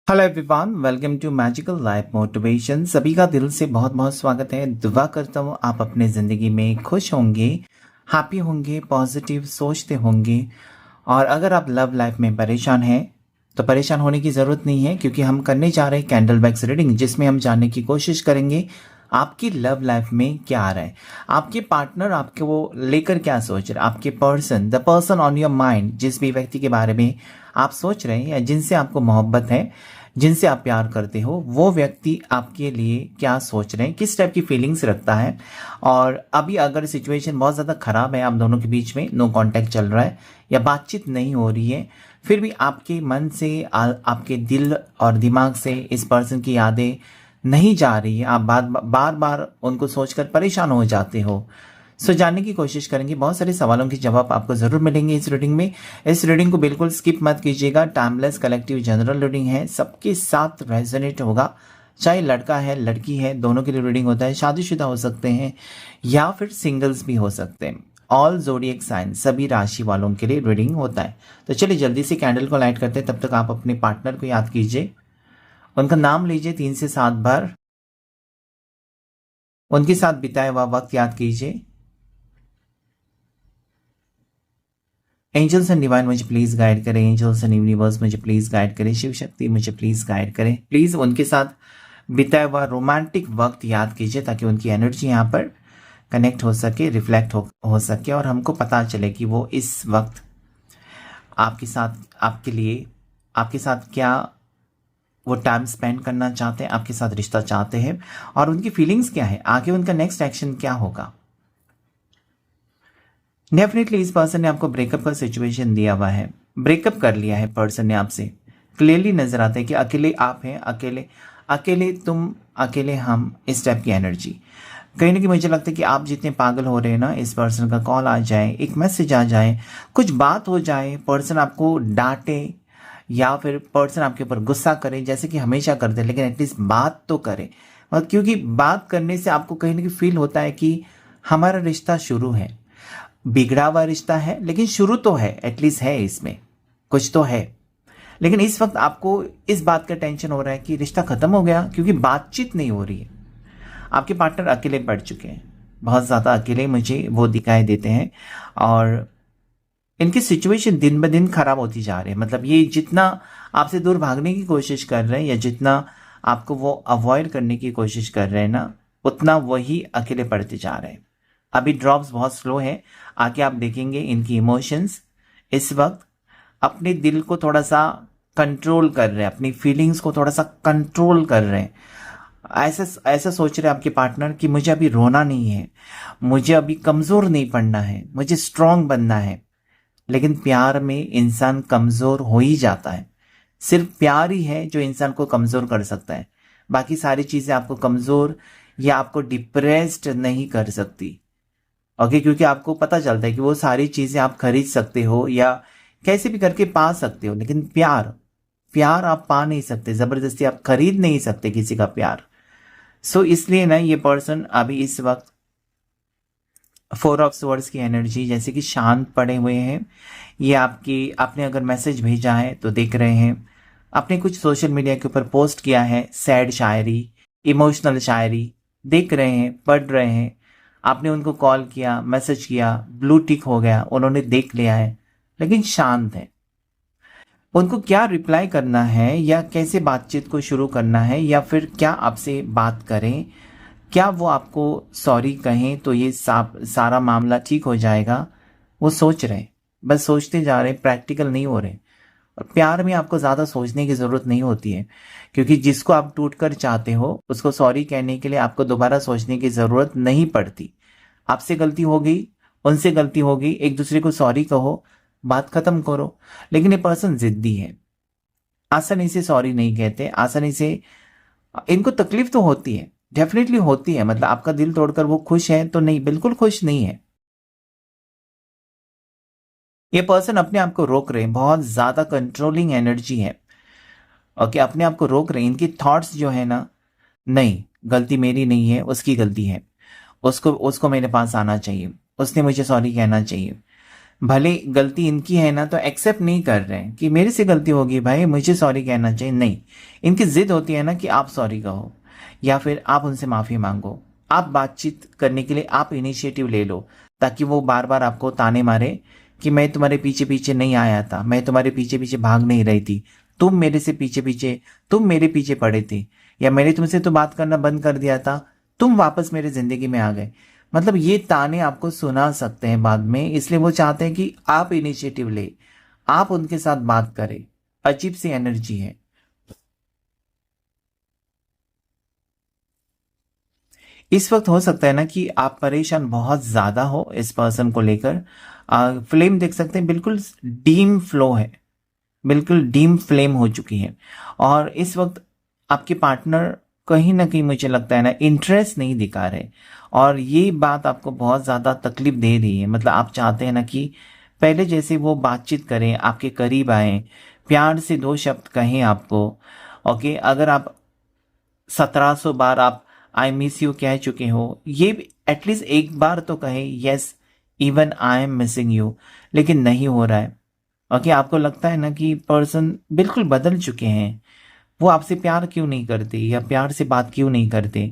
Hello everyone, welcome to magical life motivation. सभी का दिल से बहुत बहुत स्वागत है। दुआ करता हूँ आप अपने ज़िंदगी में खुश होंगे, हैप्पी होंगे, पॉजिटिव सोचते होंगे। और अगर आप लव लाइफ में परेशान हैं तो परेशान होने की ज़रूरत नहीं है, क्योंकि हम करने जा रहे हैं कैंडल बैग्स रीडिंग, जिसमें हम जानने की कोशिश करेंगे आपकी लव लाइफ में क्या आ रहा है, आपके पार्टनर आपके वो लेकर क्या सोच रहे हैं, आपके person, the person on your mind, जिस भी व्यक्ति के बारे में आप सोच रहे हैं या जिनसे आपको मोहब्बत है, जिनसे आप प्यार करते हो, वो व्यक्ति आपके लिए क्या सोच रहे हैं, किस टाइप की फीलिंग्स रखता है। और अभी अगर सिचुएशन बहुत ज़्यादा ख़राब है, आप दोनों के बीच में नो कांटेक्ट चल रहा है या बातचीत नहीं हो रही है, फिर भी आपके मन से आपके दिल और दिमाग से इस पर्सन की यादें नहीं जा रही है, आप बार बार उनको सोचकर परेशान हो जाते हो। जानने की कोशिश करेंगे, बहुत सारे सवालों के जवाब आपको ज़रूर मिलेंगे इस रीडिंग में। इस रीडिंग को बिल्कुल स्किप मत कीजिएगा। टाइमलेस कलेक्टिव जनरल रीडिंग है, सबके साथ रेजोनेट होगा, चाहे लड़का है लड़की है, दोनों के लिए रीडिंग होता है। शादीशुदा हो सकते हैं या फिर सिंगल्स भी हो सकते हैं। ऑल ज़ोडिएक साइन, सभी राशि वालों के लिए रीडिंग होता है। तो चलिए जल्दी से कैंडल को लाइट करते हैं। तब तक आप अपने पार्टनर को याद कीजिए, उनका नाम लीजिए 3 से 7 बार, उनके साथ बिताया हुआ वक्त याद कीजिए। एंजल्स एंड डिवाइन मुझे प्लीज गाइड करें, एंजल्स एंड यूनिवर्स मुझे प्लीज गाइड करें, शिव शक्ति मुझे प्लीज गाइड करें। प्लीज उनके साथ बिताया हुआ रोमांटिक वक्त याद कीजिए, ताकि उनकी एनर्जी यहाँ पर कनेक्ट हो सके, रिफ्लेक्ट हो सके, और हमको पता चले कि वो इस वक्त आपके साथ, आपके लिए, आपके साथ क्या वो टाइम स्पेंड करना चाहते हैं, आपके साथ रिश्ता चाहते हैं, और उनकी फीलिंग्स क्या है, आगे उनका नेक्स्ट एक्शन क्या होगा। डेफिनेटली इस पर्सन ने आपको ब्रेकअप का सिचुएशन दिया हुआ है, ब्रेकअप कर लिया है पर्सन ने आपसे। क्लियरली नजर आता है कि अकेले आप हैं, अकेले अकेले तुम, अकेले हम, इस टाइप की एनर्जी। कहीं ना कहीं मुझे लगता है कि आप जितने पागल हो रहे हैं ना, इस पर्सन का कॉल आ जाए, एक मैसेज आ जाए, कुछ बात हो जाए, पर्सन आपको डांटे या फिर पर्सन आपके ऊपर गुस्सा करे, जैसे कि हमेशा करते हैं, लेकिन एटलीस्ट बात तो करे। और क्योंकि बात करने से आपको कहीं ना कहीं फील होता है कि हमारा रिश्ता शुरू है, बिगड़ा हुआ रिश्ता है लेकिन शुरू तो है, एटलीस्ट है, इसमें कुछ तो है। लेकिन इस वक्त आपको इस बात का टेंशन हो रहा है कि रिश्ता खत्म हो गया, क्योंकि बातचीत नहीं हो रही है। आपके पार्टनर अकेले पड़ चुके हैं, बहुत ज़्यादा अकेले मुझे वो दिखाई देते हैं, और इनकी सिचुएशन दिन ब दिन खराब होती जा रही है। मतलब ये जितना आपसे दूर भागने की कोशिश कर रहे हैं या जितना आपको वो अवॉइड करने की कोशिश कर रहे हैं ना, उतना वही अकेले पड़ते जा रहे हैं। अभी ड्रॉप्स बहुत स्लो है, आगे आप देखेंगे इनकी इमोशंस इस वक्त अपने दिल को थोड़ा सा कंट्रोल कर रहे हैं, अपनी फीलिंग्स को थोड़ा सा कंट्रोल कर रहे हैं। ऐसा ऐसा सोच रहे हैं आपके पार्टनर कि मुझे अभी रोना नहीं है, मुझे अभी कमज़ोर नहीं पड़ना है, मुझे स्ट्रांग बनना है। लेकिन प्यार में इंसान कमज़ोर हो ही जाता है। सिर्फ प्यार ही है जो इंसान को कमज़ोर कर सकता है, बाकी सारी चीज़ें आपको कमज़ोर या आपको डिप्रेस्ड नहीं कर सकती। ओके, क्योंकि आपको पता चलता है कि वो सारी चीज़ें आप खरीद सकते हो या कैसे भी करके पा सकते हो, लेकिन प्यार, प्यार आप पा नहीं सकते, ज़बरदस्ती आप खरीद नहीं सकते किसी का प्यार। इसलिए ना ये पर्सन अभी इस वक्त 4 ऑफ स्वॉर्ड्स की एनर्जी, जैसे कि शांत पड़े हुए हैं। ये आपने अगर मैसेज भेजा है तो देख रहे हैं, आपने कुछ सोशल मीडिया के ऊपर पोस्ट किया है, सैड शायरी, इमोशनल शायरी, देख रहे हैं, पढ़ रहे हैं। आपने उनको कॉल किया, मैसेज किया, ब्लू टिक हो गया, उन्होंने देख लिया है, लेकिन शांत है। उनको क्या रिप्लाई करना है या कैसे बातचीत को शुरू करना है, या फिर क्या आपसे बात करें, क्या वो आपको सॉरी कहें तो ये सारा मामला ठीक हो जाएगा, वो सोच रहे हैं, बस सोचते जा रहे हैं, प्रैक्टिकल नहीं हो रहे। और प्यार में आपको ज़्यादा सोचने की ज़रूरत नहीं होती है, क्योंकि जिसको आप टूट कर चाहते हो उसको सॉरी कहने के लिए आपको दोबारा सोचने की ज़रूरत नहीं पड़ती। आपसे गलती हो गई, उनसे गलती हो गई, एक दूसरे को सॉरी कहो, बात खत्म करो। लेकिन ये पर्सन जिद्दी है, आसानी से सॉरी नहीं कहते, आसानी से। इनको तकलीफ तो होती है, डेफिनेटली होती है, मतलब आपका दिल तोड़कर वो खुश है तो नहीं, बिल्कुल खुश नहीं है। ये पर्सन अपने आप को रोक रहे हैं, बहुत ज्यादा कंट्रोलिंग एनर्जी है। ओके, अपने आप को रोक रहे हैं। इनकी थॉट्स जो है ना, नहीं, गलती मेरी नहीं है, उसकी गलती है, उसको उसको मेरे पास आना चाहिए, उसने मुझे सॉरी कहना चाहिए। भले गलती इनकी है ना, तो एक्सेप्ट नहीं कर रहे हैं कि मेरे से गलती होगी भाई, मुझे सॉरी कहना चाहिए। नहीं, इनकी जिद होती है ना कि आप सॉरी कहो या फिर आप उनसे माफ़ी मांगो। आप बातचीत करने के लिए आप इनिशिएटिव ले लो, ताकि वो बार बार आपको ताने मारे कि मैं तुम्हारे पीछे पीछे नहीं आया था, मैं तुम्हारे पीछे पीछे भाग नहीं रही थी, तुम मेरे से पीछे पीछे, तुम मेरे पीछे पड़े थे, या मैंने तुमसे तो बात करना बंद कर दिया था, तुम वापस मेरे ज़िंदगी में आ गए। मतलब ये ताने आपको सुना सकते हैं बाद में, इसलिए वो चाहते हैं कि आप इनिशिएटिव ले, आप उनके साथ बात करें। अजीब सी एनर्जी है। इस वक्त हो सकता है ना कि आप परेशान बहुत ज़्यादा हो इस पर्सन को लेकर। फ्लेम देख सकते हैं, बिल्कुल डीम फ्लो है, बिल्कुल डीम फ्लेम हो चुकी है। और इस वक्त आपके पार्टनर कहीं ना कहीं मुझे लगता है ना इंटरेस्ट नहीं दिखा रहे, और ये बात आपको बहुत ज़्यादा तकलीफ दे रही है। मतलब आप चाहते हैं ना कि पहले जैसे वो बातचीत करें, आपके करीब आएं, प्यार से दो शब्द कहें आपको। ओके, अगर आप 1700 बार आप आई मिस यू कह चुके हो, ये एटलीस्ट एक बार तो कहे yes even I am missing you, लेकिन नहीं हो रहा है। ओके, आपको लगता है ना कि पर्सन बिल्कुल बदल चुके हैं, वो आपसे प्यार क्यों नहीं करते या प्यार से बात क्यों नहीं करते।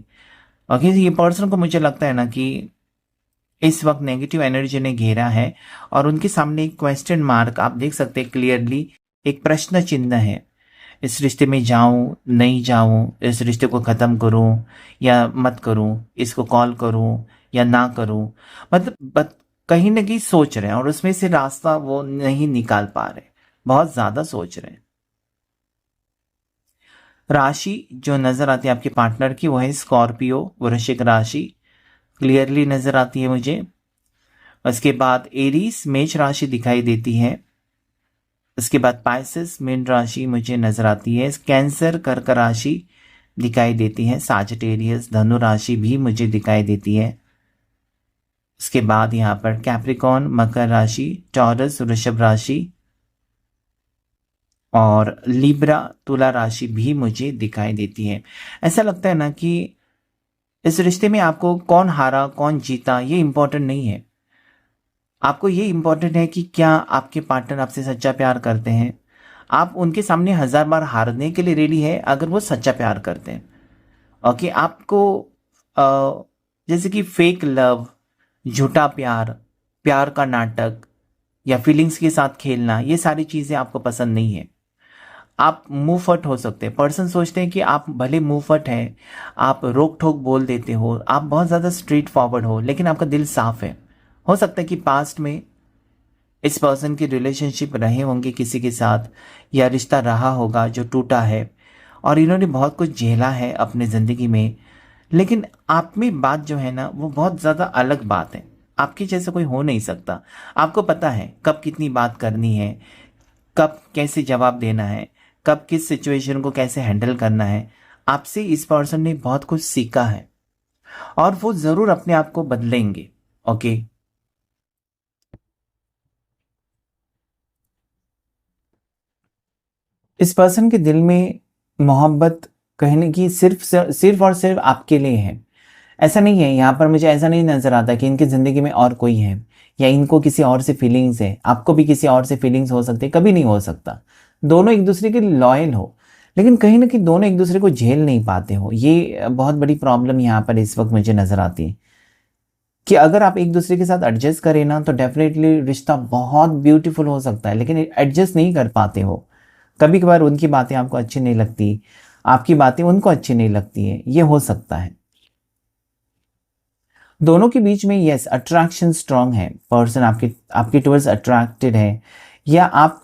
ओके, ये पर्सन को मुझे लगता है ना कि इस वक्त नेगेटिव एनर्जी ने घेरा है, और उनके सामने एक क्वेश्चन मार्क आप देख सकते हैं क्लियरली, एक प्रश्न चिन्ह है। इस रिश्ते में जाऊं नहीं जाऊं, इस रिश्ते को ख़त्म करूं या मत करूं, इसको कॉल करूं या ना करूं। मतलब कहीं ना कहीं सोच रहे हैं, और उसमें से रास्ता वो नहीं निकाल पा रहे, बहुत ज़्यादा सोच रहे हैं। राशि जो नज़र आती है आपके पार्टनर की, वो है स्कॉर्पियो, वृश्चिक राशि क्लियरली नज़र आती है मुझे। उसके बाद एरीज मेष राशि दिखाई देती है। उसके बाद पाइसेस मीन राशि मुझे नजर आती है। कैंसर कर्क राशि दिखाई देती है। साजिटेरियस धनु राशि भी मुझे दिखाई देती है। उसके बाद यहाँ पर कैप्रिकॉन मकर राशि, टॉरस वृषभ राशि और लिब्रा तुला राशि भी मुझे दिखाई देती है। ऐसा लगता है ना कि इस रिश्ते में आपको कौन हारा कौन जीता ये इंपॉर्टेंट नहीं है। आपको ये इंपॉर्टेंट है कि क्या आपके पार्टनर आपसे सच्चा प्यार करते हैं। आप उनके सामने 1000 बार हारने के लिए रेडी है अगर वो सच्चा प्यार करते हैं। ओके, आपको अ, जैसे कि फेक लव, झूठा प्यार, प्यार का नाटक या फीलिंग्स के साथ खेलना, ये सारी चीज़ें आपको पसंद नहीं है। आप मुंह फट हो सकते हैं। पर्सन सोचते हैं कि आप भले मुंह फट हैं, आप रोक ठोक बोल देते हो, आप बहुत ज़्यादा स्ट्रेट फॉरवर्ड हो, लेकिन आपका दिल साफ है। हो सकता है कि पास्ट में इस पर्सन की रिलेशनशिप रहे होंगे किसी के साथ, या रिश्ता रहा होगा जो टूटा है, और इन्होंने बहुत कुछ झेला है अपने ज़िंदगी में। लेकिन आप में बात जो है ना वो बहुत ज़्यादा अलग बात है। आपके जैसा कोई हो नहीं सकता। आपको पता है कब कितनी बात करनी है, कब कैसे जवाब देना है, कब किस सिचुएशन को कैसे हैंडल करना है। आपसे इस पर्सन ने बहुत कुछ सीखा है, और वो ज़रूर अपने आप को बदलेंगे। ओके, इस पर्सन के दिल में मोहब्बत कहने की सिर्फ और सिर्फ आपके लिए है। ऐसा नहीं है, यहाँ पर मुझे ऐसा नहीं नजर आता कि इनकी जिंदगी में और कोई है, या इनको किसी और से फीलिंग्स है। आपको भी किसी और से फीलिंग्स हो सकती है, कभी नहीं हो सकता। दोनों एक दूसरे के लॉयल हो, लेकिन कहीं ना कहीं दोनों एक दूसरे को झेल नहीं पाते हो। ये बहुत बड़ी प्रॉब्लम यहाँ पर इस वक्त मुझे नजर आती है कि अगर आप एक दूसरे के साथ एडजस्ट करें ना, तो डेफिनेटली रिश्ता बहुत ब्यूटीफुल हो सकता है, लेकिन एडजस्ट नहीं कर पाते हो। कभी कभार उनकी बातें आपको अच्छी नहीं लगती, आपकी बातें उनको अच्छी नहीं लगती है, ये हो सकता है। दोनों के बीच में यस अट्रैक्शन स्ट्रांग है। पर्सन आपके आपके टुवर्ड्स अट्रैक्टेड है, या आप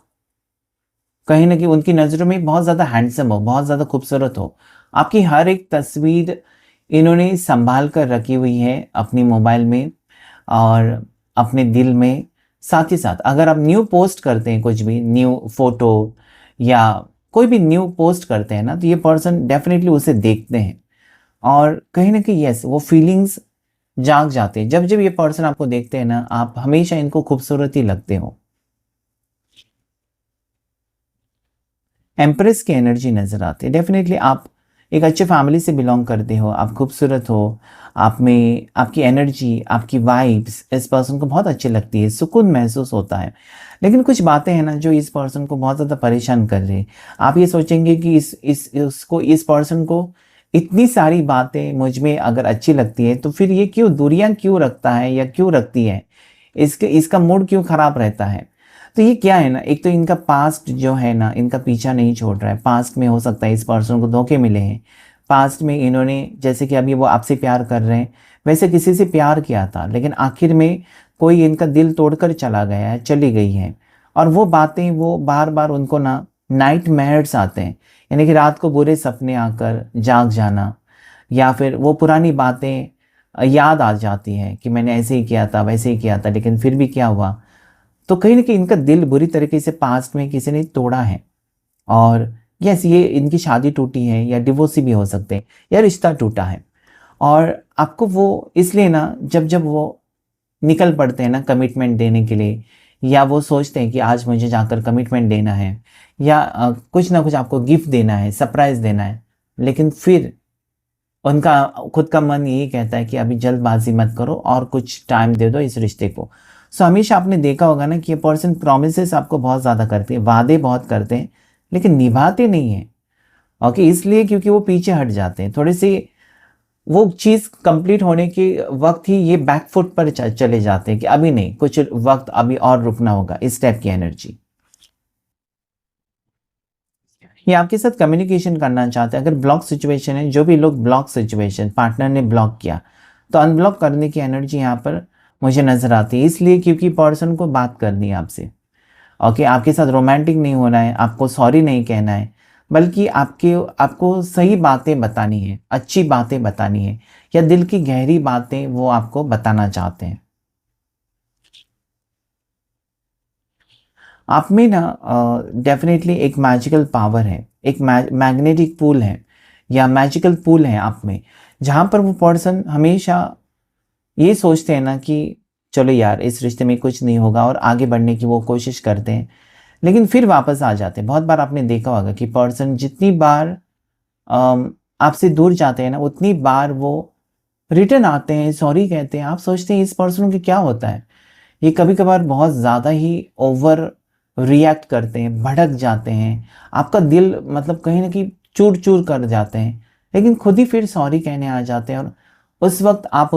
कहीं ना कहीं उनकी नज़रों में बहुत ज़्यादा हैंडसम हो, बहुत ज़्यादा खूबसूरत हो। आपकी हर एक तस्वीर इन्होंने संभाल कर रखी हुई है अपनी मोबाइल में और अपने दिल में। साथ ही साथ अगर आप न्यू पोस्ट करते हैं, कुछ भी न्यू फोटो या कोई भी न्यू पोस्ट करते हैं ना, तो ये पर्सन डेफिनेटली उसे देखते हैं, और कहीं ना कहीं यस वो फीलिंग्स जाग जाते हैं। जब जब ये पर्सन आपको देखते हैं ना, आप हमेशा इनको खूबसूरत ही लगते हो। एम्प्रेस की एनर्जी नजर आती है। डेफिनेटली आप एक अच्छे फैमिली से बिलोंग करते हो, आप खूबसूरत हो, आप में आपकी एनर्जी, आपकी वाइब्स इस पर्सन को बहुत अच्छी लगती है, सुकून महसूस होता है। लेकिन कुछ बातें हैं ना जो इस पर्सन को बहुत ज़्यादा परेशान कर रही है। आप ये सोचेंगे कि इस पर्सन को इतनी सारी बातें मुझ में अगर अच्छी लगती है तो फिर ये क्यों दूरियां क्यों रखता है या क्यों रखती है, इसका मूड क्यों खराब रहता है। तो ये क्या है ना, एक तो इनका पास्ट जो है ना, इनका पीछा नहीं छोड़ रहा है। पास्ट में हो सकता है इस पर्सन को धोखे मिले हैं, पास्ट में इन्होंने, जैसे कि अभी वो आपसे प्यार कर रहे हैं, वैसे किसी से प्यार किया था, लेकिन आखिर में कोई इनका दिल तोड़कर चला गया है, चली गई है। और वो बातें वो बार बार उनको ना नाइट मेयर्स आते हैं, यानी कि रात को बुरे सपने आकर जाग जाना, या फिर वो पुरानी बातें याद आ जाती हैं कि मैंने ऐसे ही किया था, वैसे ही किया था, लेकिन फिर भी क्या हुआ। तो कहीं ना कहीं इनका दिल बुरी तरीके से पास्ट में किसी ने तोड़ा है। और यस, ये इनकी शादी टूटी है या डिवोर्स भी हो सकते हैं या रिश्ता टूटा है। और आपको वो इसलिए ना, जब जब वो निकल पड़ते हैं ना कमिटमेंट देने के लिए, या वो सोचते हैं कि आज मुझे जाकर कमिटमेंट देना है, या कुछ ना कुछ आपको गिफ्ट देना है, सरप्राइज देना है, लेकिन फिर उनका खुद का मन यही कहता है कि अभी जल्दबाजी मत करो और कुछ टाइम दे दो इस रिश्ते को। सो हमेशा आपने देखा होगा ना कि ये पर्सन प्रोमिसेस आपको बहुत ज़्यादा करते हैं, वादे बहुत करते हैं, लेकिन निभाते नहीं हैं। ओके, इसलिए क्योंकि वो पीछे हट जाते हैं थोड़े से, वो चीज़ कंप्लीट होने के वक्त ही ये बैक फुट पर चले जाते हैं कि अभी नहीं, कुछ वक्त अभी और रुकना होगा, इस टाइप की एनर्जी। ये आपके साथ कम्युनिकेशन करना चाहते हैं। अगर ब्लॉक सिचुएशन है, जो भी लोग ब्लॉक सिचुएशन, पार्टनर ने ब्लॉक किया, तो अनब्लॉक करने की एनर्जी यहाँ पर मुझे नज़र आती है। इसलिए क्योंकि पर्सन को बात करनी है आपसे। ओके, आपके साथ रोमांटिक नहीं होना है, आपको सॉरी नहीं कहना है, बल्कि आपको सही बातें बतानी है, अच्छी बातें बतानी है, या दिल की गहरी बातें वो आपको बताना चाहते हैं। आप में ना डेफिनेटली एक मैजिकल पावर है, एक मैग्नेटिक पुल है, या मैजिकल पुल है आप में, जहाँ पर वो पर्सन हमेशा ये सोचते हैं ना कि चलो यार इस रिश्ते में कुछ नहीं होगा, और आगे बढ़ने की वो कोशिश करते हैं, लेकिन फिर वापस आ जाते हैं। बहुत बार आपने देखा होगा कि पर्सन जितनी बार आपसे दूर जाते हैं ना, उतनी बार वो रिटर्न आते हैं, सॉरी कहते हैं। आप सोचते हैं इस पर्सन को क्या होता है, ये कभी कभार बहुत ज़्यादा ही ओवर रिएक्ट करते हैं, भड़क जाते हैं, आपका दिल मतलब कहीं ना कहीं चूर चूर कर जाते हैं, लेकिन खुद ही फिर सॉरी कहने आ जाते हैं। और उस वक्त आप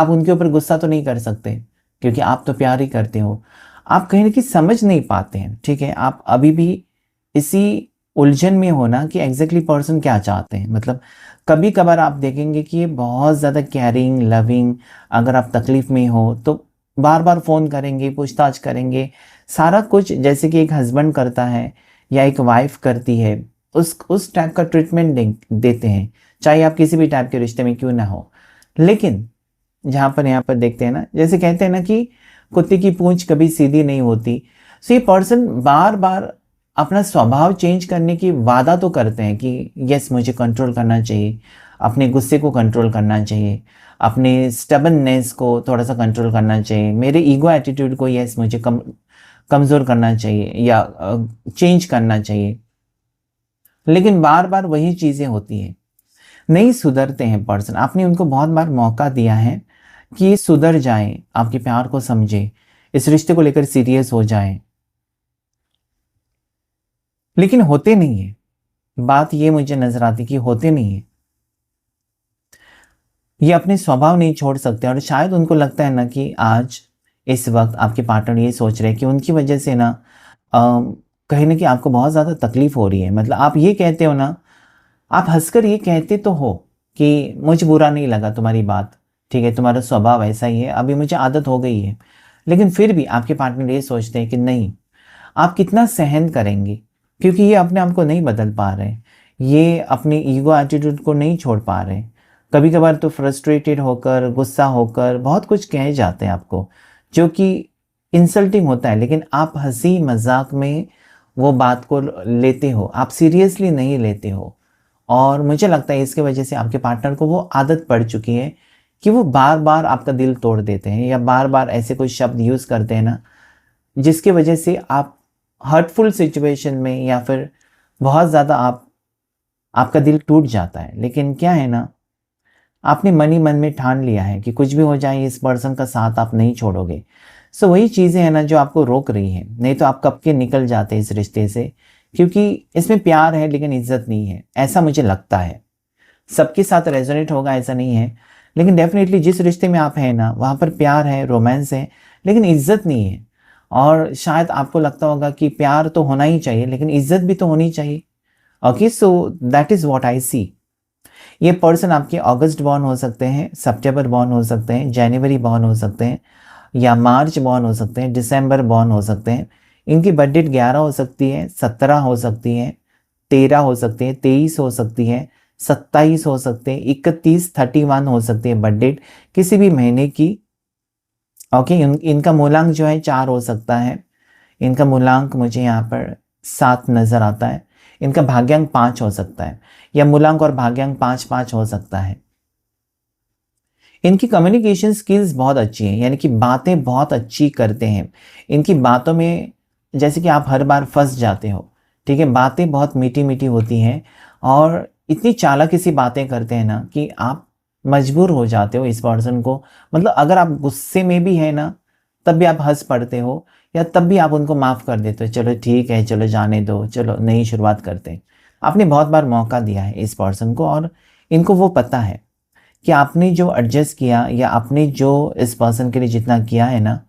उनके ऊपर गुस्सा तो नहीं कर सकते, क्योंकि आप तो प्यार ही करते हो। आप कहीं ना कहीं समझ नहीं पाते हैं, ठीक है, आप अभी भी इसी उलझन में हो ना कि एग्जैक्टली पर्सन क्या चाहते हैं। मतलब कभी कभार आप देखेंगे कि ये बहुत ज़्यादा केयरिंग, लविंग, अगर आप तकलीफ़ में हो तो बार बार फ़ोन करेंगे, पूछताछ करेंगे, सारा कुछ जैसे कि एक हस्बैंड करता है या एक वाइफ करती है, उस टाइप का ट्रीटमेंट देते हैं, चाहे आप किसी भी टाइप के रिश्ते में क्यों ना हो। लेकिन यहाँ पर देखते हैं ना, जैसे कहते हैं ना कि कुत्ते की पूंछ कभी सीधी नहीं होती। सो ये पर्सन बार बार अपना स्वभाव चेंज करने की वादा तो करते हैं कि यस मुझे कंट्रोल करना चाहिए, अपने गुस्से को कंट्रोल करना चाहिए, अपने स्टबननेस को थोड़ा सा कंट्रोल करना चाहिए, मेरे ईगो एटीट्यूड को यस मुझे कमज़ोर करना चाहिए या चेंज करना चाहिए। लेकिन बार बार वही चीज़ें होती हैं, नहीं सुधरते हैं पर्सन। आपने उनको बहुत बार मौका दिया है कि ये सुधर जाएं, आपके प्यार को समझे, इस रिश्ते को लेकर सीरियस हो जाएं, लेकिन होते नहीं है। बात ये मुझे नजर आती कि होते नहीं है, ये अपने स्वभाव नहीं छोड़ सकते। और शायद उनको लगता है ना कि आज इस वक्त आपके पार्टनर ये सोच रहे हैं कि उनकी वजह से ना कहीं ना कहीं आपको बहुत ज़्यादा तकलीफ हो रही है। मतलब आप ये कहते हो ना, आप हंसकर ये कहते तो हो कि मुझे बुरा नहीं लगा तुम्हारी बात, ठीक है, तुम्हारा स्वभाव ऐसा ही है, अभी मुझे आदत हो गई है, लेकिन फिर भी आपके पार्टनर ये सोचते हैं कि नहीं, आप कितना सहन करेंगे, क्योंकि ये अपने आप को नहीं बदल पा रहे, ये अपने ईगो एटीट्यूड को नहीं छोड़ पा रहे। कभी कभार तो फ्रस्ट्रेटेड होकर, गुस्सा होकर बहुत कुछ कह जाते हैं आपको, जो कि इंसल्टिंग होता है, लेकिन आप हंसी मजाक में वो बात को लेते हो, आप सीरियसली नहीं लेते हो। और मुझे लगता है इसके वजह से आपके पार्टनर को वो आदत पड़ चुकी है कि वो बार बार आपका दिल तोड़ देते हैं, या बार बार ऐसे कोई शब्द यूज़ करते हैं ना, जिसके वजह से आप हर्टफुल सिचुएशन में, या फिर बहुत ज़्यादा आप आपका दिल टूट जाता है, लेकिन क्या है ना, आपने मन ही मन में ठान लिया है कि कुछ भी हो जाए इस पर्सन का साथ आप नहीं छोड़ोगे। सो वही चीज़ें हैं ना जो आपको रोक रही है, नहीं तो आप कब के निकल जाते इस रिश्ते से, क्योंकि इसमें प्यार है लेकिन इज्जत नहीं है, ऐसा मुझे लगता है। सबके साथ रेजोनेट होगा ऐसा नहीं है, लेकिन डेफिनेटली जिस रिश्ते में आप हैं ना वहाँ पर प्यार है, रोमांस है, लेकिन इज्जत नहीं है। और शायद आपको लगता होगा कि प्यार तो होना ही चाहिए लेकिन इज्जत भी तो होनी चाहिए। Okay, so that is what I see. ये पर्सन आपके अगस्त बॉर्न हो सकते हैं, सितंबर बॉर्न हो सकते हैं, जनवरी बॉर्न हो सकते हैं, या मार्च बॉर्न हो सकते हैं, दिसंबर बॉर्न हो सकते हैं। इनकी बर्थ डेट 11 हो सकती है, 17 हो सकती है, 13 हो सकती है, 23 हो सकती है, 27 हो सकते हैं, 31, 31 हो सकती है बर्थ डेट किसी भी महीने की। ओके, इनका मूलांक जो है 4 हो सकता है। इनका मूलांक मुझे यहाँ पर 7 नज़र आता है। इनका भाग्यांक 5 हो सकता है, या मूलांक और भाग्यांक 5-5 हो सकता है। इनकी कम्युनिकेशन स्किल्स बहुत अच्छी हैं, यानी कि बातें बहुत अच्छी करते हैं। इनकी बातों में जैसे कि आप हर बार फंस जाते हो, ठीक है, बातें बहुत मीठी मीठी होती हैं और इतनी चालाकी सी बातें करते हैं ना कि आप मजबूर हो जाते हो इस पर्सन को, मतलब अगर आप गुस्से में भी है ना तब भी आप हंस पड़ते हो, या तब भी आप उनको माफ़ कर देते हो, चलो ठीक है, चलो जाने दो, चलो नई शुरुआत करते हैं। आपने बहुत बार मौका दिया है इस पर्सन को और इनको वो पता है कि आपने जो एडजस्ट किया या आपने जो इस पर्सन के लिए जितना किया है ना,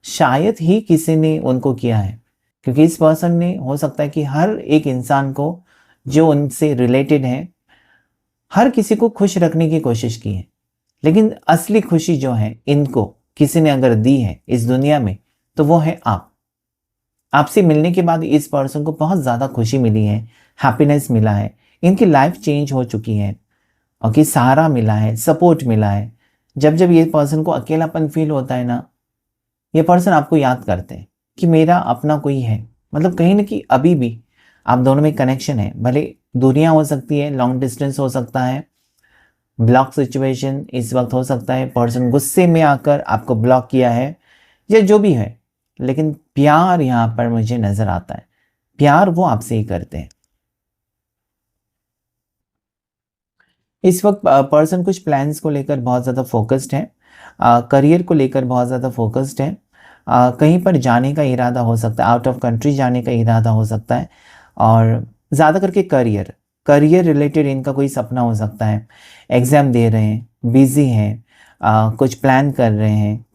शायद ही किसी ने उनको किया है। क्योंकि इस पर्सन ने हो सकता है कि हर एक इंसान को जो उनसे रिलेटेड है, हर किसी को खुश रखने की कोशिश की है, लेकिन असली खुशी जो है इनको किसी ने अगर दी है इस दुनिया में तो वो है आप। आपसे मिलने के बाद इस पर्सन को बहुत ज़्यादा खुशी मिली है, हैप्पीनेस मिला है, इनकी लाइफ चेंज हो चुकी है। ओके, सहारा मिला है, सपोर्ट मिला है। जब जब ये पर्सन को अकेलापन फील होता है ना, ये पर्सन आपको याद करते हैं कि मेरा अपना कोई है, मतलब कहीं ना कहीं अभी भी आप दोनों में कनेक्शन है। भले दूरियां हो सकती है, लॉन्ग डिस्टेंस हो सकता है, ब्लॉक सिचुएशन इस वक्त हो सकता है, पर्सन गुस्से में आकर आपको ब्लॉक किया है या जो भी है, लेकिन प्यार यहाँ पर मुझे नज़र आता है। प्यार वो आपसे ही करते हैं। इस वक्त पर्सन कुछ प्लान्स को लेकर बहुत ज़्यादा फोकस्ड है, करियर को लेकर बहुत ज़्यादा फोकस्ड है। कहीं पर जाने का इरादा हो सकता है, आउट ऑफ कंट्री जाने का इरादा हो सकता है, और ज़्यादा करके करियर करियर रिलेटेड इनका कोई सपना हो सकता है। एग्ज़ाम दे रहे हैं, बिज़ी हैं, कुछ प्लान कर रहे हैं,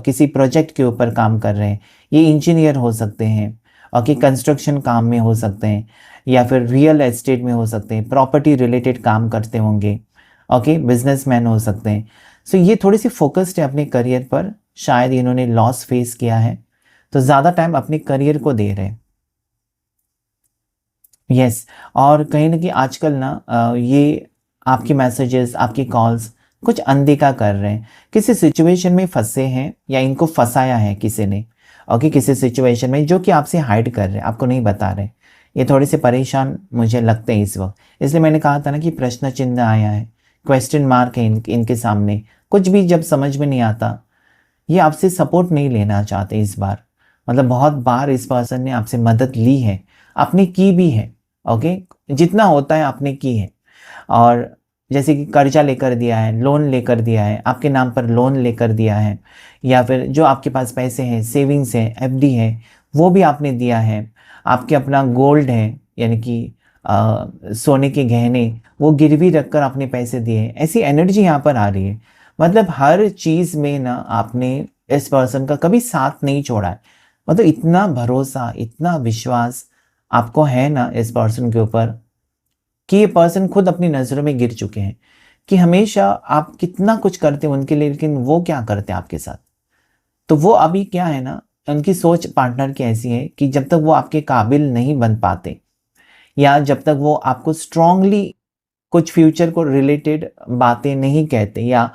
किसी प्रोजेक्ट के ऊपर काम कर रहे हैं। ये इंजीनियर हो सकते हैं, और कि कंस्ट्रक्शन काम में हो सकते हैं, या फिर रियल एस्टेट में हो सकते हैं, प्रॉपर्टी रिलेटेड काम करते होंगे। ओके, बिजनेसमैन हो सकते हैं। सो ये थोड़ी सी फोकस्ड है अपने करियर पर, शायद इन्होंने लॉस फेस किया है तो ज़्यादा टाइम अपने करियर को दे रहे हैं। यस, और कहीं ना कहीं आजकल ना ये आपके मैसेजेस, आपकी कॉल्स कुछ अनदेखा कर रहे हैं, किसी सिचुएशन में फंसे हैं या इनको फंसाया है किसी ने। ओके, किसी सिचुएशन में जो कि आपसे हाइड कर रहे हैं, आपको नहीं बता रहे। ये थोड़े से परेशान मुझे लगते हैं इस वक्त, इसलिए मैंने कहा था ना कि प्रश्न चिन्ह आया है, क्वेश्चन मार्क है इनके सामने। कुछ भी जब समझ में नहीं आता, ये आपसे सपोर्ट नहीं लेना चाहते इस बार। मतलब बहुत बार इस पर्सन ने आपसे मदद ली है, आपने की भी है। ओके, जितना होता है आपने की है। और जैसे कि कर्जा लेकर दिया है, लोन लेकर दिया है, आपके नाम पर लोन लेकर दिया है, या फिर जो आपके पास पैसे हैं, सेविंग्स हैं, एफडी है, वो भी आपने दिया है। आपके अपना गोल्ड है, यानी कि सोने के गहने, वो गिरवी रखकर आपने पैसे दिए हैं। ऐसी एनर्जी यहाँ पर आ रही है। मतलब हर चीज़ में ना आपने इस पर्सन का कभी साथ नहीं छोड़ा है। मतलब इतना भरोसा, इतना विश्वास आपको है ना इस पर्सन के ऊपर, कि ये पर्सन खुद अपनी नज़रों में गिर चुके हैं कि हमेशा आप कितना कुछ करते हैं उनके लिए, लेकिन वो क्या करते हैं आपके साथ। तो वो अभी क्या है ना, उनकी सोच पार्टनर की ऐसी है कि जब तक वो आपके काबिल नहीं बन पाते, या जब तक वो आपको स्ट्रांगली कुछ फ्यूचर को रिलेटेड बातें नहीं कहते, या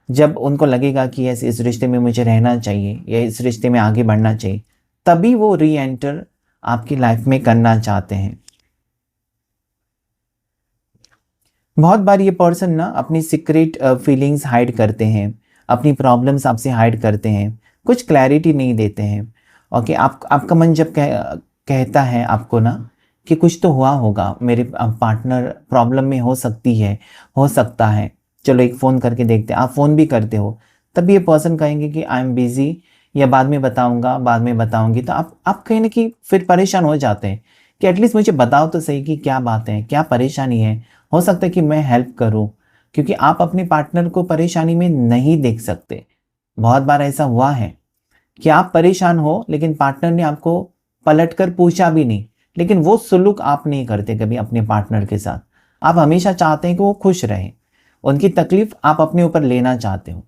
जब उनको लगेगा कि यस इस रिश्ते में मुझे रहना चाहिए या इस रिश्ते में आगे बढ़ना चाहिए, तभी वो री एंटर आपकी लाइफ में करना चाहते हैं। बहुत बार ये पर्सन ना अपनी सीक्रेट फीलिंग्स हाइड करते हैं, अपनी प्रॉब्लम्स आपसे हाइड करते हैं, कुछ क्लैरिटी नहीं देते हैं। ओके, आपका मन जब कहता है आपको ना कि कुछ तो हुआ होगा, मेरे पार्टनर प्रॉब्लम में हो सकती है, हो सकता है, चलो एक फ़ोन करके देखते हैं। आप फ़ोन भी करते हो, तब ये पर्सन कहेंगे कि आई एम बिज़ी, या बाद में बताऊंगा, बाद में बताऊंगी। तो आप कहीं ना कहीं फिर परेशान हो जाते हैं कि एटलीस्ट मुझे बताओ तो सही कि क्या बात है, क्या परेशानी है, हो सकता है कि मैं हेल्प करूं। क्योंकि आप अपने पार्टनर को परेशानी में नहीं देख सकते। बहुत बार ऐसा हुआ है कि आप परेशान हो लेकिन पार्टनर ने आपको पलट कर पूछा भी नहीं, लेकिन वो सुलूक आप नहीं करते कभी अपने पार्टनर के साथ। आप हमेशा चाहते हैं कि वो खुश रहे, उनकी तकलीफ आप अपने ऊपर लेना चाहते हो।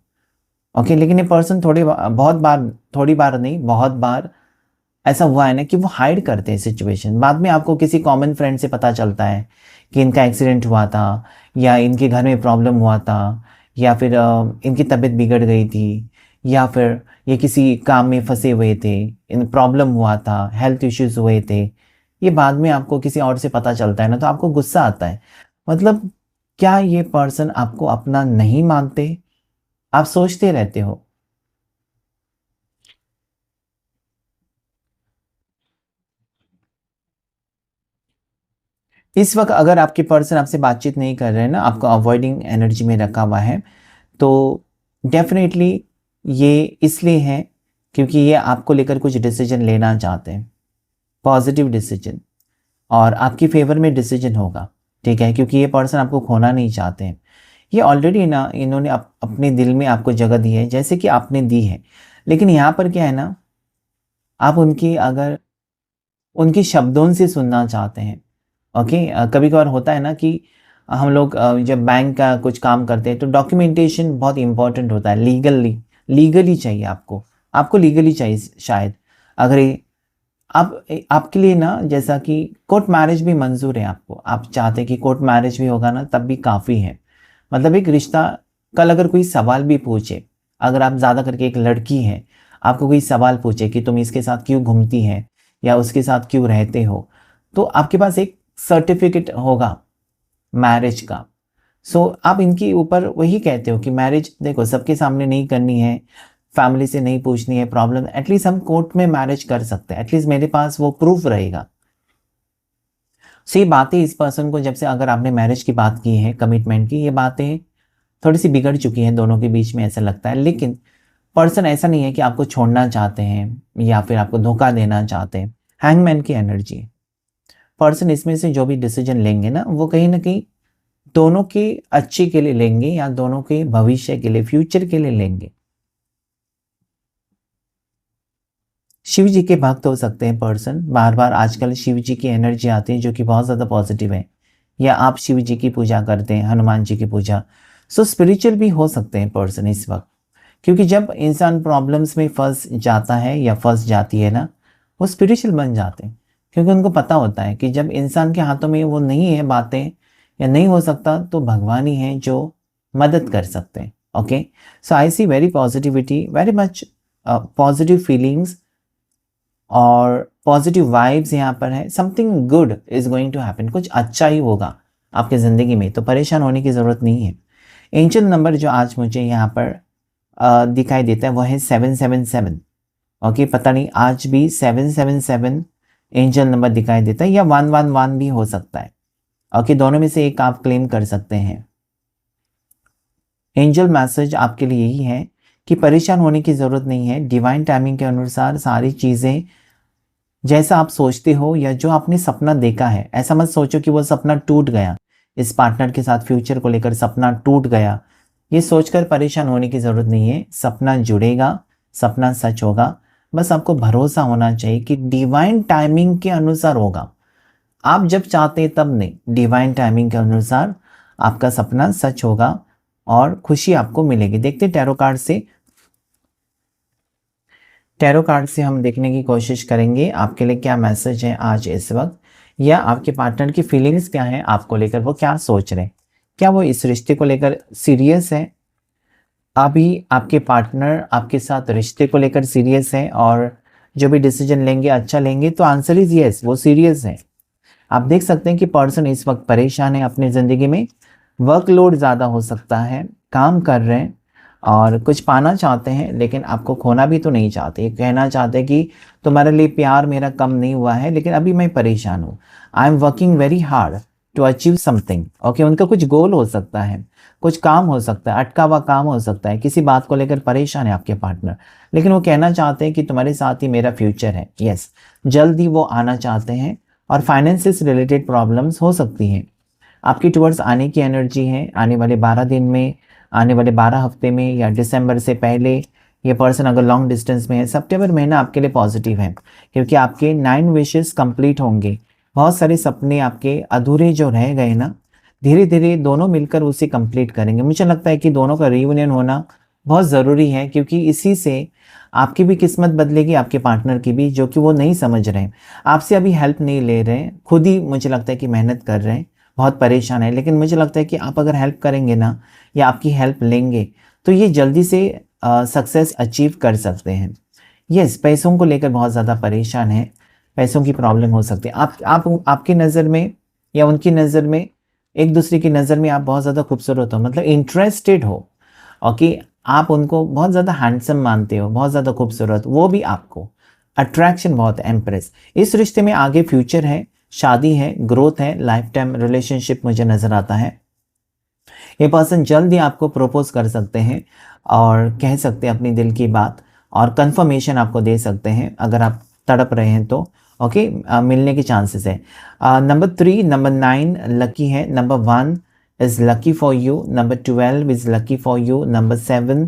ओके, लेकिन ये पर्सन बहुत बार, थोड़ी बार नहीं, बहुत बार ऐसा हुआ है ना कि वो हाइड करते हैं सिचुएशन। बाद में आपको किसी कॉमन फ्रेंड से पता चलता है कि इनका एक्सीडेंट हुआ था, या इनके घर में प्रॉब्लम हुआ था, या फिर इनकी तबीयत बिगड़ गई थी, या फिर ये किसी काम में फंसे हुए थे, इन प्रॉब्लम हुआ था, हेल्थ इश्यूज हुए थे। ये बाद में आपको किसी और से पता चलता है ना, तो आपको गुस्सा आता है। मतलब क्या ये पर्सन आपको अपना नहीं मानते? आप सोचते रहते हो। इस वक्त अगर आपके पर्सन आपसे बातचीत नहीं कर रहे हैं ना, आपको अवॉइडिंग एनर्जी में रखा हुआ है, तो डेफिनेटली ये इसलिए है क्योंकि ये आपको लेकर कुछ डिसीजन लेना चाहते हैं, पॉजिटिव डिसीजन, और आपकी फेवर में डिसीजन होगा। ठीक है, क्योंकि ये पर्सन आपको खोना नहीं चाहते हैं। ये ऑलरेडी ना, इन्होंने अपने दिल में आपको जगह दी है जैसे कि आपने दी है। लेकिन यहाँ पर क्या है ना, आप उनकी अगर उनके शब्दों से सुनना चाहते हैं। ओके, कभी कभार होता है ना कि हम लोग जब बैंक का कुछ काम करते हैं तो डॉक्यूमेंटेशन बहुत इंपॉर्टेंट होता है। लीगली चाहिए आपको, लीगली चाहिए शायद। अगर आपके लिए ना, जैसा कि कोर्ट मैरिज भी मंजूर है आपको, आप चाहते हैं कि कोर्ट मैरिज भी होगा ना, तब भी काफ़ी है। मतलब एक रिश्ता, कल अगर कोई सवाल भी पूछे, अगर आप ज़्यादा करके एक लड़की है, आपको कोई सवाल पूछे कि तुम इसके साथ क्यों घूमती है या उसके साथ क्यों रहते हो, तो आपके पास एक सर्टिफिकेट होगा मैरिज का। सो आप इनके ऊपर वही कहते हो कि मैरिज देखो सबके सामने नहीं करनी है, फैमिली से नहीं पूछनी है प्रॉब्लम, एटलीस्ट हम कोर्ट में मैरिज कर सकते हैं, एटलीस्ट मेरे पास वो प्रूफ रहेगा। सो ये बातें इस पर्सन को, जब से अगर आपने मैरिज की बात की है, कमिटमेंट की, ये बातें थोड़ी सी बिगड़ चुकी हैं दोनों के बीच में, ऐसा लगता है। लेकिन पर्सन ऐसा नहीं है कि आपको छोड़ना चाहते हैं या फिर आपको धोखा देना चाहते हैं। हैंगमैन की एनर्जी है। पर्सन इसमें से जो भी डिसीजन लेंगे ना, वो कहीं ना कहीं दोनों के अच्छे के लिए लेंगे, या दोनों के भविष्य के लिए, फ्यूचर के लिए लेंगे। शिव जी के भक्त हो सकते हैं पर्सन। बार बार आजकल शिव जी की एनर्जी आती है जो कि बहुत ज़्यादा पॉजिटिव है। या आप शिव जी की पूजा करते हैं, हनुमान जी की पूजा। सो स्पिरिचुअल भी हो सकते हैं पर्सन इस वक्त। क्योंकि जब इंसान प्रॉब्लम्स में फंस जाता है या फंस जाती है ना, वो स्पिरिचुअल बन जाते हैं। क्योंकि उनको पता होता है कि जब इंसान के हाथों में वो नहीं है बातें, या नहीं हो सकता, तो भगवान ही है जो मदद कर सकते हैं। Okay, so I see very positivity, very much positive feelings और पॉजिटिव वाइब्स यहाँ पर है। Something good is going to happen, कुछ अच्छा ही होगा आपके ज़िंदगी में, तो परेशान होने की ज़रूरत नहीं है। एंजल नंबर जो आज मुझे यहाँ पर दिखाई देता है वो है 777। ओके, पता नहीं आज भी 777 एंजल नंबर दिखाई देता है, या 111 भी हो सकता है। ओके, दोनों में से एक आप क्लेम कर सकते हैं। एंजल मैसेज आपके लिए यही है कि परेशान होने की ज़रूरत नहीं है। डिवाइन टाइमिंग के अनुसार सारी चीज़ें जैसा आप सोचते हो, या जो आपने सपना देखा है, ऐसा मत सोचो कि वो सपना टूट गया, इस पार्टनर के साथ फ्यूचर को लेकर सपना टूट गया। ये सोचकर परेशान होने की ज़रूरत नहीं है। सपना जुड़ेगा, सपना सच होगा। बस आपको भरोसा होना चाहिए कि डिवाइन टाइमिंग के अनुसार होगा। आप जब चाहते हैं तब नहीं, डिवाइन टाइमिंग के अनुसार आपका सपना सच होगा और खुशी आपको मिलेगी। देखते टैरो कार्ड से हम देखने की कोशिश करेंगे आपके लिए क्या मैसेज है आज इस वक्त, या आपके पार्टनर की फीलिंग्स क्या है आपको लेकर, वो क्या सोच रहे हैं। क्या वो इस रिश्ते को लेकर सीरियस है? अभी आपके पार्टनर आपके साथ रिश्ते को लेकर सीरियस है, और जो भी डिसीजन लेंगे अच्छा लेंगे? तो आंसर इज यस, वो सीरियस है। आप देख सकते हैं कि पर्सन इस वक्त परेशान है अपनी ज़िंदगी में। वर्कलोड ज़्यादा हो सकता है, काम कर रहे हैं और कुछ पाना चाहते हैं, लेकिन आपको खोना भी तो नहीं चाहते। कहना चाहते हैं कि तुम्हारे लिए प्यार मेरा कम नहीं हुआ है, लेकिन अभी मैं परेशान हूँ। I am working very hard to achieve something. Okay, उनका कुछ गोल हो सकता है, कुछ काम हो सकता है, अटका हुआ काम हो सकता है, किसी बात को लेकर परेशान है आपके पार्टनर, लेकिन वो कहना चाहते हैं कि तुम्हारे साथ ही मेरा फ्यूचर है। यस, जल्द ही वो आना चाहते हैं और फाइनेंस से रिलेटेड प्रॉब्लम्स हो सकती हैं। आपकी टुवर्ड्स आने की एनर्जी है, आने वाले 12 दिन में, आने वाले 12 हफ्ते में, या दिसंबर से पहले ये पर्सन अगर लॉन्ग डिस्टेंस में है, सितंबर महीना आपके लिए पॉजिटिव है, क्योंकि आपके 9 विशेस कंप्लीट होंगे। बहुत सारे सपने आपके अधूरे जो रह गए ना, धीरे धीरे दोनों मिलकर उसे कंप्लीट करेंगे। मुझे लगता है कि दोनों का रियूनियन होना बहुत ज़रूरी है, क्योंकि इसी से आपकी भी किस्मत बदलेगी, आपके पार्टनर की भी, जो कि वो नहीं समझ रहे हैं, आपसे अभी हेल्प नहीं ले रहे हैं, खुद ही मुझे लगता है कि मेहनत कर रहे हैं, बहुत परेशान है। लेकिन मुझे लगता है कि आप अगर हेल्प करेंगे ना, या आपकी हेल्प लेंगे, तो ये जल्दी से सक्सेस अचीव कर सकते हैं। यस, पैसों को लेकर बहुत ज़्यादा परेशान है, पैसों की प्रॉब्लम हो सकती है। आपकी नज़र में या उनकी नज़र में, एक दूसरे की नज़र में आप बहुत ज़्यादा खूबसूरत हो, मतलब इंटरेस्टेड हो। ओके, आप उनको बहुत ज़्यादा हैंडसम मानते हो, बहुत ज़्यादा खूबसूरत, वो भी आपको अट्रैक्शन बहुत है, एम्प्रेस। इस रिश्ते में आगे फ्यूचर है, शादी है, ग्रोथ है, लाइफ टाइम रिलेशनशिप मुझे नज़र आता है। ये पर्सन जल्द ही आपको प्रपोज कर सकते हैं और कह सकते हैं अपनी दिल की बात, और कंफर्मेशन आपको दे सकते हैं अगर आप तड़प रहे हैं तो। ओके, मिलने के चांसेस है। नंबर 3, नंबर 9 लकी है, number 1 is lucky for you, number 12 is lucky for you, number 7,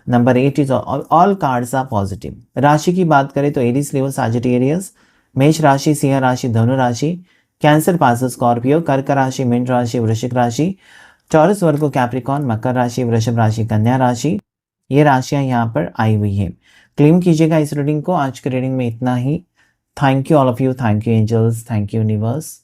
number 8 is all cards are positive। राशि की बात करें तो एरीज, लियो, साजिटेरियस, मेष राशि, सिंह राशि, धनु राशि, कैंसर, पास, स्कॉर्पियो, कर्क राशि, मीन राशि, वृश्चिक राशि, टॉरस, वर्गो, कैप्रिकॉर्न, मकर राशि, वृषभ राशि, कन्या राशि, ये राशियां यहाँ पर आई हुई है। क्लेम कीजिएगा इस रीडिंग को। आज के रीडिंग में इतना ही। Thank you all of you, thank you angels, thank you universe.